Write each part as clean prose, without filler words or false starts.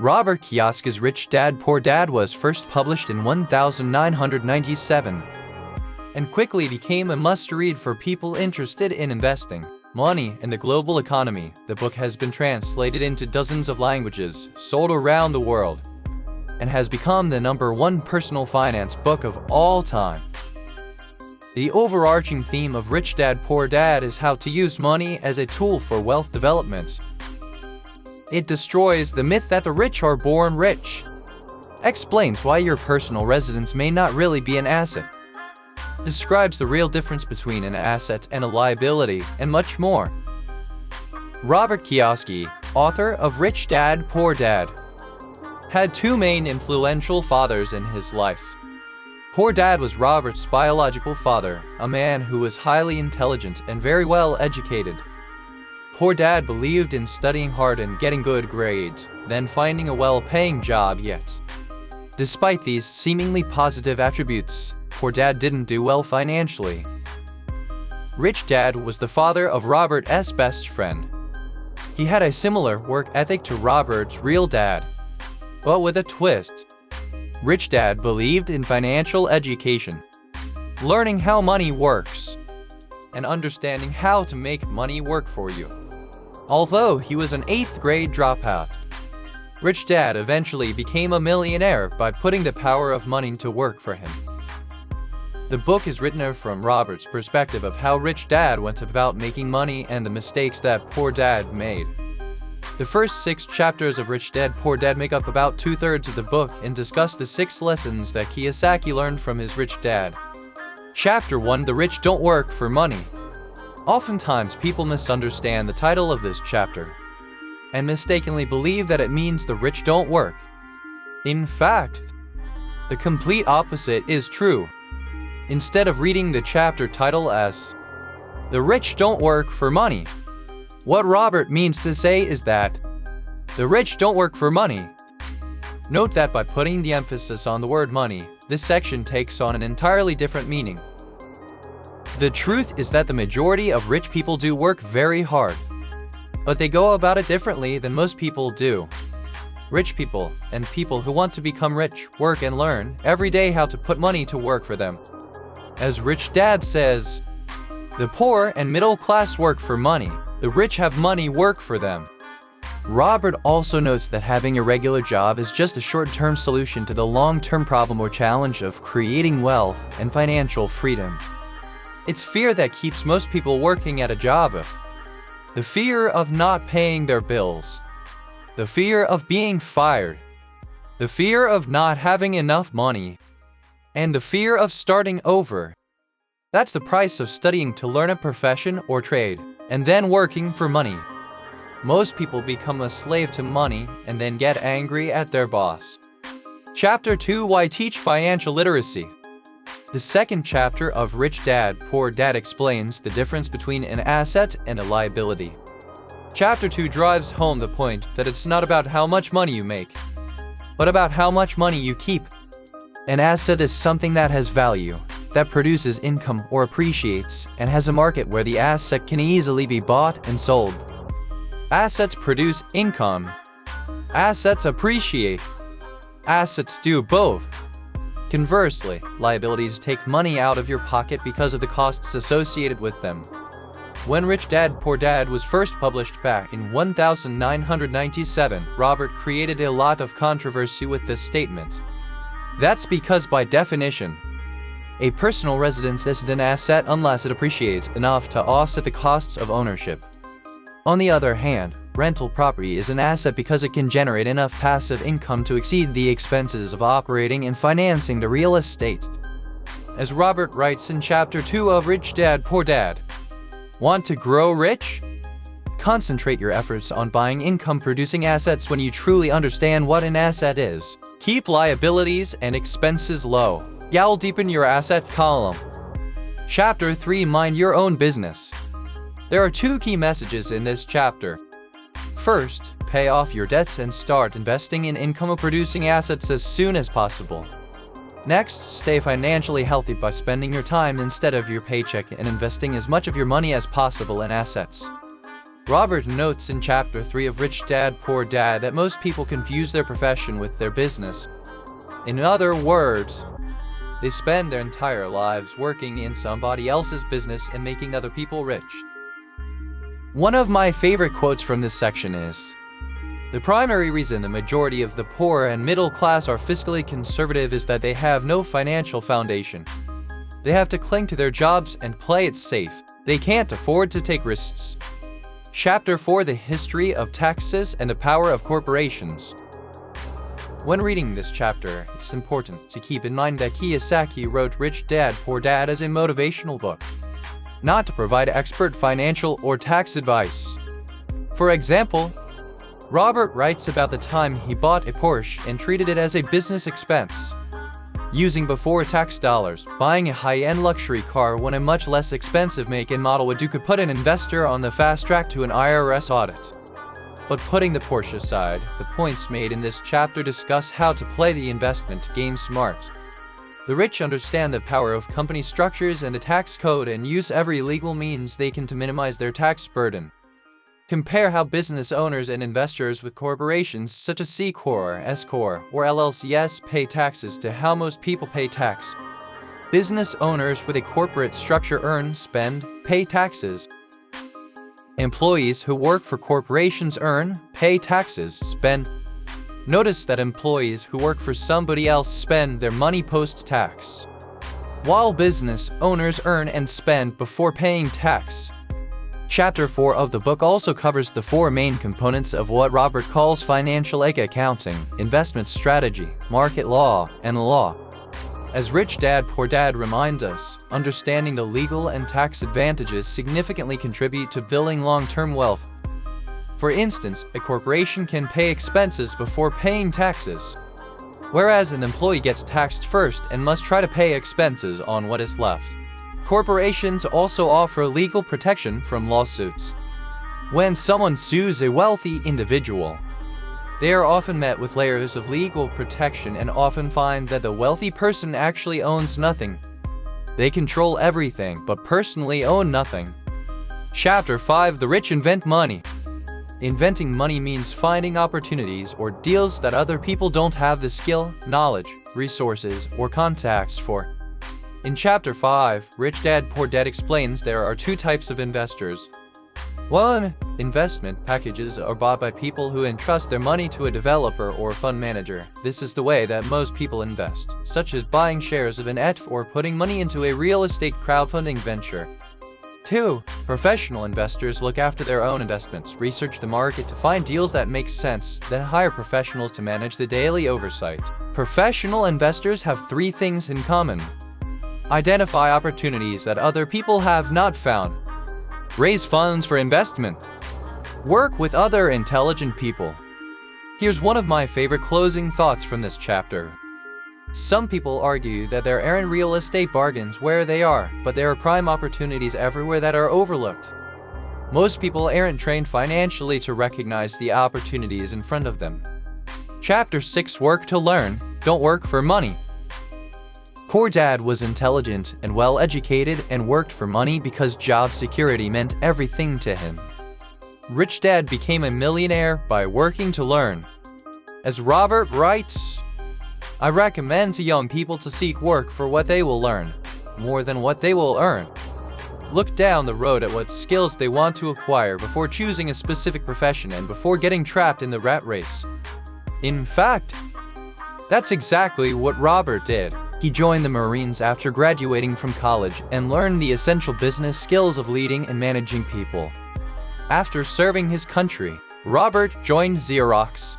Robert Kiyosaki's Rich Dad Poor Dad was first published in 1997 and quickly became a must-read for people interested in investing, money, and the global economy. The book has been translated into dozens of languages, sold around the world, and has become the #1 personal finance book of all time. The overarching theme of Rich Dad Poor Dad is how to use money as a tool for wealth development. It destroys the myth that the rich are born rich, explains why your personal residence may not really be an asset, describes the real difference between an asset and a liability, and much more. Robert Kiyosaki, author of Rich Dad Poor Dad, had two main influential fathers in his life. Poor Dad was Robert's biological father, a man who was highly intelligent and very well educated. Poor Dad believed in studying hard and getting good grades, then finding a well-paying job yet. Despite these seemingly positive attributes, Poor Dad didn't do well financially. Rich Dad was the father of Robert's best friend. He had a similar work ethic to Robert's real dad, but with a twist. Rich Dad believed in financial education, learning how money works, and understanding how to make money work for you. Although he was an 8th grade dropout, Rich Dad eventually became a millionaire by putting the power of money to work for him. The book is written from Robert's perspective of how Rich Dad went about making money and the mistakes that Poor Dad made. The first 6 chapters of Rich Dad Poor Dad make up about 2/3 of the book and discuss the 6 lessons that Kiyosaki learned from his rich dad. Chapter 1: The Rich Don't Work for Money. Oftentimes people misunderstand the title of this chapter and mistakenly believe that it means the rich don't work. In fact, the complete opposite is true. Instead of reading the chapter title as "The Rich Don't Work for Money," what Robert means to say is that the rich don't work for money. Note that by putting the emphasis on the word money, this section takes on an entirely different meaning. The truth is that the majority of rich people do work very hard, but they go about it differently than most people do. Rich people, and people who want to become rich, work and learn every day how to put money to work for them. As Rich Dad says, the poor and middle class work for money, the rich have money work for them. Robert also notes that having a regular job is just a short-term solution to the long-term problem or challenge of creating wealth and financial freedom. It's fear that keeps most people working at a job. The fear of not paying their bills. The fear of being fired. The fear of not having enough money. And the fear of starting over. That's the price of studying to learn a profession or trade, and then working for money. Most people become a slave to money and then get angry at their boss. Chapter 2: Why Teach Financial Literacy. The second chapter of Rich Dad Poor Dad explains the difference between an asset and a liability. Chapter 2 drives home the point that it's not about how much money you make, but about how much money you keep. An asset is something that has value, that produces income or appreciates, and has a market where the asset can easily be bought and sold. Assets produce income. Assets appreciate. Assets do both. Conversely, liabilities take money out of your pocket because of the costs associated with them. When Rich Dad Poor Dad was first published back in 1997, Robert created a lot of controversy with this statement. That's because by definition, a personal residence isn't an asset unless it appreciates enough to offset the costs of ownership. On the other hand, rental property is an asset because it can generate enough passive income to exceed the expenses of operating and financing the real estate. As Robert writes in Chapter 2 of Rich Dad Poor Dad, want to grow rich? Concentrate your efforts on buying income-producing assets when you truly understand what an asset is. Keep liabilities and expenses low. You'll deepen your asset column. Chapter 3: Mind Your Own Business. There are 2 key messages in this chapter. First, pay off your debts and start investing in income-producing assets as soon as possible. Next, stay financially healthy by spending your time instead of your paycheck and investing as much of your money as possible in assets. Robert notes in Chapter 3 of Rich Dad, Poor Dad that most people confuse their profession with their business. In other words, they spend their entire lives working in somebody else's business and making other people rich. One of my favorite quotes from this section is, "The primary reason the majority of the poor and middle class are fiscally conservative is that they have no financial foundation. They have to cling to their jobs and play it safe. They can't afford to take risks." Chapter 4: The History of Taxes and the Power of Corporations. When reading this chapter, it's important to keep in mind that Kiyosaki wrote Rich Dad, Poor Dad as a motivational book, not to provide expert financial or tax advice. For example, Robert writes about the time he bought a Porsche and treated it as a business expense, using before-tax dollars. Buying a high-end luxury car when a much less expensive make and model could put an investor on the fast track to an IRS audit. But putting the Porsche aside, the points made in this chapter discuss how to play the investment game smart. The rich understand the power of company structures and the tax code and use every legal means they can to minimize their tax burden. Compare how business owners and investors with corporations such as C Corp, S Corp, or LLCs pay taxes to how most people pay tax. Business owners with a corporate structure earn, spend, pay taxes. Employees who work for corporations earn, pay taxes, spend. Notice that employees who work for somebody else spend their money post-tax, while business owners earn and spend before paying tax. Chapter 4 of the book also covers the 4 main components of what Robert calls financial accounting, investment strategy, market law, and law. As Rich Dad, Poor Dad reminds us, understanding the legal and tax advantages significantly contribute to building long-term wealth. For instance, a corporation can pay expenses before paying taxes, whereas an employee gets taxed first and must try to pay expenses on what is left. Corporations also offer legal protection from lawsuits. When someone sues a wealthy individual, they are often met with layers of legal protection and often find that the wealthy person actually owns nothing. They control everything but personally own nothing. Chapter 5: The Rich Invent Money. Inventing money means finding opportunities or deals that other people don't have the skill, knowledge, resources, or contacts for. In Chapter 5, Rich Dad, Poor Dad explains there are 2 types of investors. 1. Investment packages are bought by people who entrust their money to a developer or fund manager. This is the way that most people invest, such as buying shares of an ETF or putting money into a real estate crowdfunding venture. 2. Professional investors look after their own investments, research the market to find deals that make sense, then hire professionals to manage the daily oversight. Professional investors have 3 things in common. Identify opportunities that other people have not found. Raise funds for investment. Work with other intelligent people. Here's one of my favorite closing thoughts from this chapter. Some people argue that there aren't real estate bargains where they are, but there are prime opportunities everywhere that are overlooked. Most people aren't trained financially to recognize the opportunities in front of them. Chapter 6: Work to Learn, Don't Work for Money. Poor Dad was intelligent and well-educated and worked for money because job security meant everything to him. Rich Dad became a millionaire by working to learn. As Robert writes, "I recommend to young people to seek work for what they will learn, more than what they will earn. Look down the road at what skills they want to acquire before choosing a specific profession and before getting trapped in the rat race." In fact, that's exactly what Robert did. He joined the Marines after graduating from college and learned the essential business skills of leading and managing people. After serving his country, Robert joined Xerox,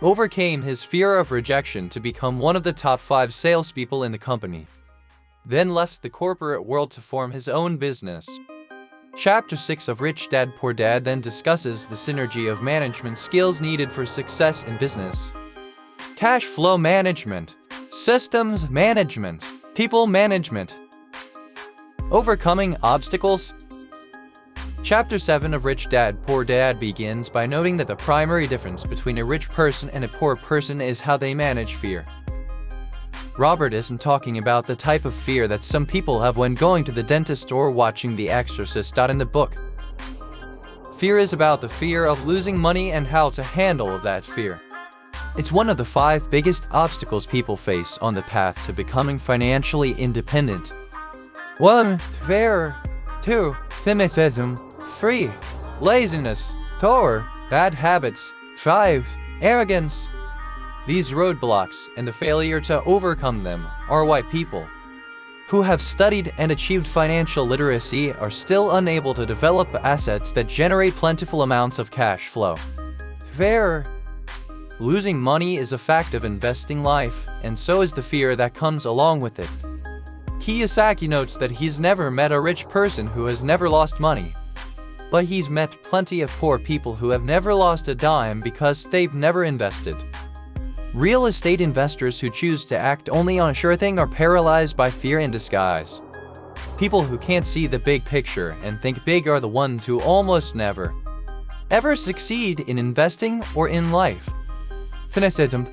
overcame his fear of rejection to become one of the top 5 salespeople in the company, then left the corporate world to form his own business. Chapter 6 of Rich Dad, Poor Dad then discusses the synergy of management skills needed for success in business. Cash flow management, systems management, people management, overcoming obstacles. Chapter 7 of Rich Dad, Poor Dad begins by noting that the primary difference between a rich person and a poor person is how they manage fear. Robert isn't talking about the type of fear that some people have when going to the dentist or watching The Exorcist. In the book, Fear is about the fear of losing money and how to handle that fear. It's one of the 5 biggest obstacles people face on the path to becoming financially independent. 1. Fear. 2. Cynicism. 3. Laziness. 4. Bad habits. 5. Arrogance. These roadblocks and the failure to overcome them are why people who have studied and achieved financial literacy are still unable to develop assets that generate plentiful amounts of cash flow. Fear. Losing money is a fact of investing life, and so is the fear that comes along with it. Kiyosaki notes that he's never met a rich person who has never lost money. But he's met plenty of poor people who have never lost a dime because they've never invested. Real estate investors who choose to act only on a sure thing are paralyzed by fear in disguise. People who can't see the big picture and think big are the ones who almost never ever succeed in investing or in life. Cynicism.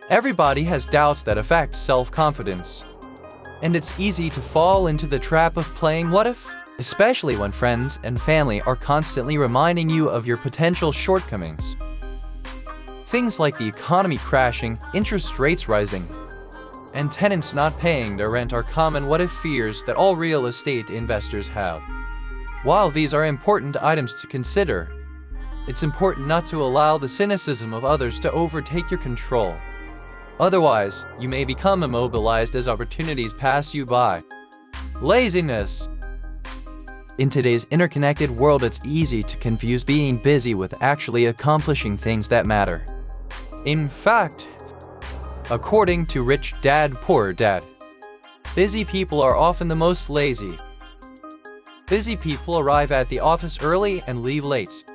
Everybody has doubts that affect self-confidence. And it's easy to fall into the trap of playing what if, especially when friends and family are constantly reminding you of your potential shortcomings. Things like the economy crashing, interest rates rising, and tenants not paying their rent are common what-if fears that all real estate investors have. While these are important items to consider, it's important not to allow the cynicism of others to overtake your control. Otherwise, you may become immobilized as opportunities pass you by. Laziness. In today's interconnected world, it's easy to confuse being busy with actually accomplishing things that matter. In fact, according to Rich Dad Poor Dad, busy people are often the most lazy. Busy people arrive at the office early and leave late.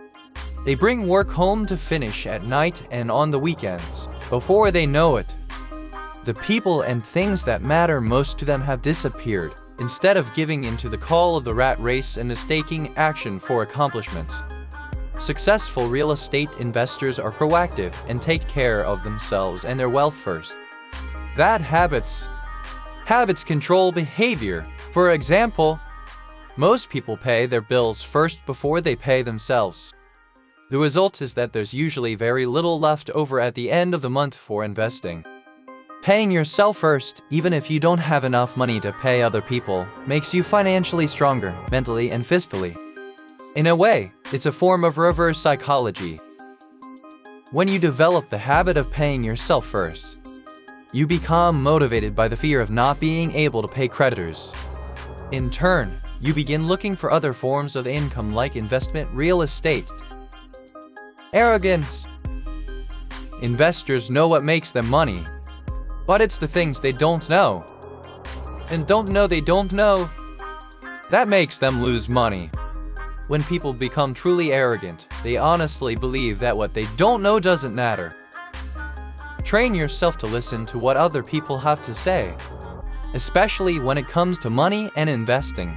They bring work home to finish at night and on the weekends. Before they know it, the people and things that matter most to them have disappeared, instead of giving in to the call of the rat race and mistaking action for accomplishment. Successful real estate investors are proactive and take care of themselves and their wealth first. Bad habits. Habits control behavior. For example, most people pay their bills first before they pay themselves. The result is that there's usually very little left over at the end of the month for investing. Paying yourself first, even if you don't have enough money to pay other people, makes you financially stronger, mentally and fiscally. In a way, it's a form of reverse psychology. When you develop the habit of paying yourself first, you become motivated by the fear of not being able to pay creditors. In turn, you begin looking for other forms of income like investment, real estate. Arrogance. Investors know what makes them money, but it's the things they don't know, and don't know they don't know, that makes them lose money. When people become truly arrogant, they honestly believe that what they don't know doesn't matter. Train yourself to listen to what other people have to say, especially when it comes to money and investing.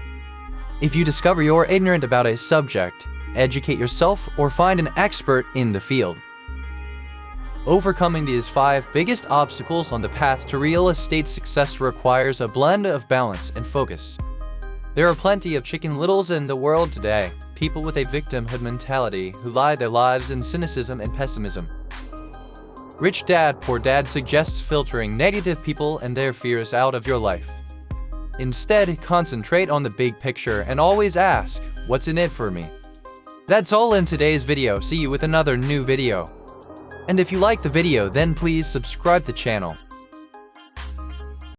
If you discover you're ignorant about a subject, educate yourself or find an expert in the field. Overcoming these 5 biggest obstacles on the path to real estate success requires a blend of balance and focus. There are plenty of chicken littles in the world today, people with a victimhood mentality who lie their lives in cynicism and pessimism. Rich Dad Poor Dad suggests filtering negative people and their fears out of your life. Instead, concentrate on the big picture and always ask, what's in it for me? That's all in today's video. See you with another new video. And if you like the video, then please subscribe the channel.